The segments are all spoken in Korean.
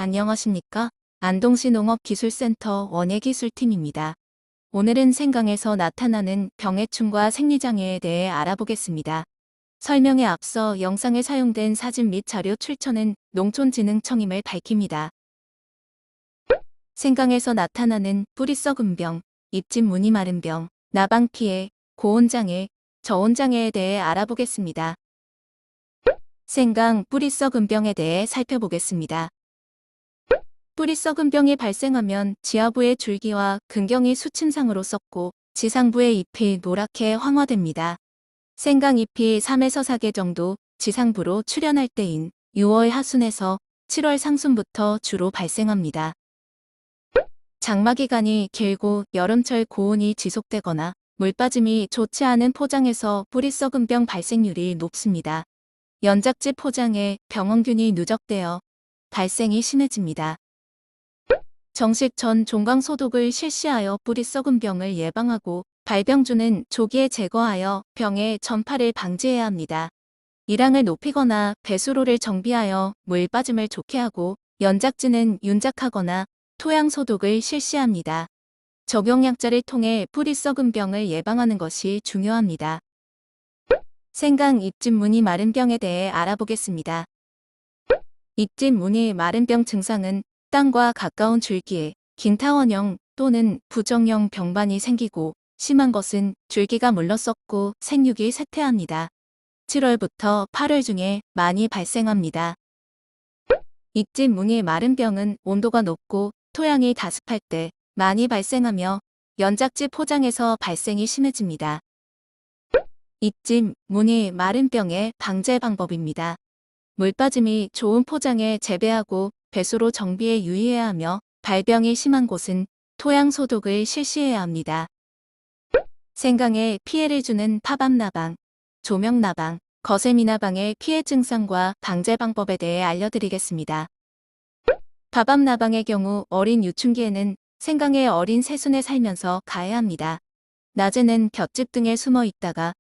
안녕하십니까? 안동시 농업기술센터 원예기술팀입니다. 오늘은 생강에서 나타나는 병해충과 생리장애에 대해 알아보겠습니다. 설명에 앞서 영상에 사용된 사진 및 자료 출처는 농촌진흥청임을 밝힙니다. 생강에서 나타나는 뿌리 썩은 병, 잎집 무늬 마른 병, 나방피해, 고온장애, 저온장애에 대해 알아보겠습니다. 생강 뿌리 썩은 병에 대해 살펴보겠습니다. 뿌리 썩은 병이 발생하면 지하부의 줄기와 근경이 수침상으로 썩고 지상부의 잎이 노랗게 황화됩니다. 생강 잎이 3에서 4개 정도 지상부로 출현할 때인 6월 하순에서 7월 상순부터 주로 발생합니다. 장마 기간이 길고 여름철 고온이 지속되거나 물 빠짐이 좋지 않은 포장에서 뿌리 썩은 병 발생률이 높습니다. 연작지 포장에 병원균이 누적되어 발생이 심해집니다. 정식 전 종강 소독을 실시하여 뿌리 썩은 병을 예방하고 발병주는 조기에 제거하여 병의 전파를 방지해야 합니다. 일항을 높이거나 배수로를 정비하여 물 빠짐을 좋게 하고 연작지는 윤작하거나 토양 소독을 실시합니다. 적용약자를 통해 뿌리 썩은 병을 예방하는 것이 중요합니다. 생강 잎집 무늬 마른 병에 대해 알아보겠습니다. 잎집 무늬 마른 병 증상은 땅과 가까운 줄기에 긴타원형 또는 부정형 병반이 생기고 심한 것은 줄기가 물러썩고 생육이 쇠퇴합니다. 7월부터 8월 중에 많이 발생합니다. 잎집 무늬 마른 병은 온도가 높고 토양이 다습할 때 많이 발생하며 연작지 포장에서 발생이 심해집니다. 잎집 무늬 마른 병의 방제 방법입니다. 물 빠짐이 좋은 포장에 재배하고 배수로 정비에 유의해야 하며 발병이 심한 곳은 토양 소독을 실시해야 합니다. 생강에 피해를 주는 파밤나방, 조명나방, 거세미나방의 피해 증상과 방제 방법에 대해 알려드리겠습니다. 파밤나방의 경우 어린 유충기에는 생강의 어린 새순에 살면서 가해합니다. 낮에는 볏짚 등에 숨어 있다가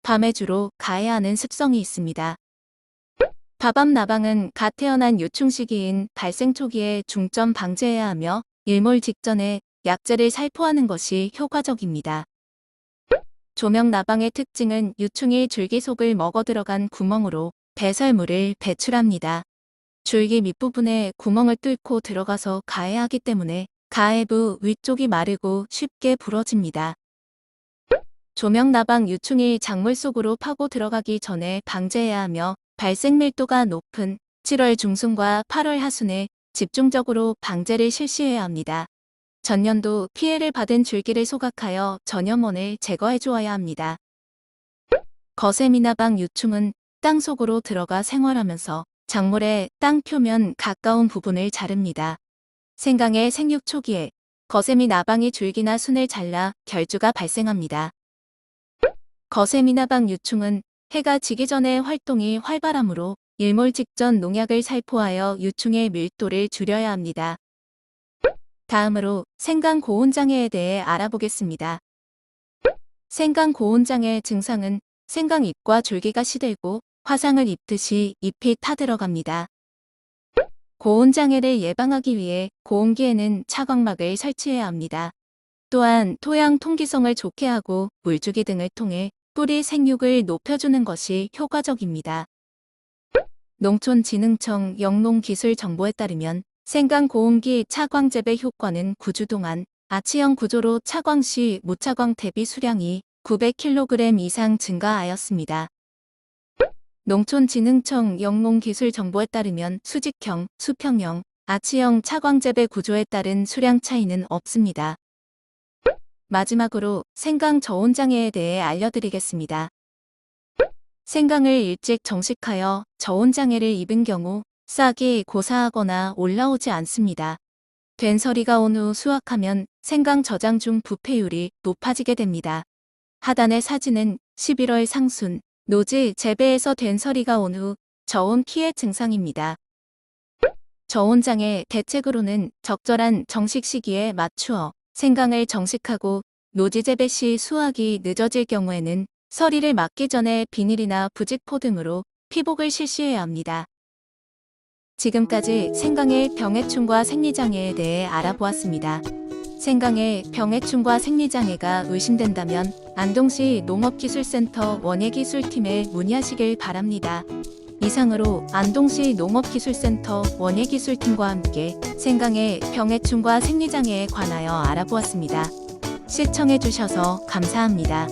밤에 주로 가해하는 습성이 있습니다. 파밤나방은 갓 태어난 유충 시기인 발생 초기에 중점 방제해야 하며 일몰 직전에 약재를 살포하는 것이 효과적입니다. 조명나방의 특징은 유충이 줄기 속을 먹어 들어간 구멍으로 배설물을 배출합니다. 줄기 밑부분에 구멍을 뚫고 들어가서 가해하기 때문에 가해부 위쪽이 마르고 쉽게 부러집니다. 조명나방 유충이 작물 속으로 파고 들어가기 전에 방제해야 하며 발생 밀도가 높은 7월 중순과 8월 하순에 집중적으로 방제를 실시해야 합니다. 전년도 피해를 받은 줄기를 소각하여 전염원을 제거해 주어야 합니다. 거세미나방 유충은 땅 속으로 들어가 생활하면서 작물의 땅 표면 가까운 부분을 자릅니다. 생강의 생육 초기에 거세미나방이 줄기나 순을 잘라 결주가 발생합니다. 거세미나방 유충은 해가 지기 전에 활동이 활발하므로 일몰 직전 농약을 살포하여 유충의 밀도를 줄여야 합니다. 다음으로 생강 고온장애에 대해 알아보겠습니다. 생강 고온장애 증상은 생강 잎과 줄기가 시들고 화상을 입듯이 잎이 타들어갑니다. 고온장애를 예방하기 위해 고온기에는 차광막을 설치해야 합니다. 또한 토양 통기성을 좋게 하고 물주기 등을 통해 뿌리 생육을 높여주는 것이 효과적입니다. 농촌진흥청 영농기술정보에 따르면 생강 고온기 차광 재배 효과는 9주 동안 아치형 구조로 차광 시 무차광 대비 수량이 900kg 이상 증가하였습니다. 농촌진흥청 영농기술정보에 따르면 수직형, 수평형, 아치형 차광 재배 구조에 따른 수량 차이는 없습니다. 마지막으로 생강 저온장애에 대해 알려드리겠습니다. 생강을 일찍 정식하여 저온장애를 입은 경우 싹이 고사하거나 올라오지 않습니다. 된서리가 온 후 수확하면 생강 저장 중 부패율이 높아지게 됩니다. 하단의 사진은 11월 상순, 노지 재배에서 된서리가 온 후 저온 피해 증상입니다. 저온장애 대책으로는 적절한 정식 시기에 맞추어 생강을 정식하고 노지 재배 시 수확이 늦어질 경우에는 서리를 막기 전에 비닐이나 부직포 등으로 피복을 실시해야 합니다. 지금까지 생강의 병해충과 생리장애에 대해 알아보았습니다. 생강의 병해충과 생리장애가 의심된다면 안동시 농업기술센터 원예기술팀에 문의하시길 바랍니다. 이상으로 안동시 농업기술센터 원예기술팀과 함께 생강의 병해충과 생리장애에 관하여 알아보았습니다. 시청해주셔서 감사합니다.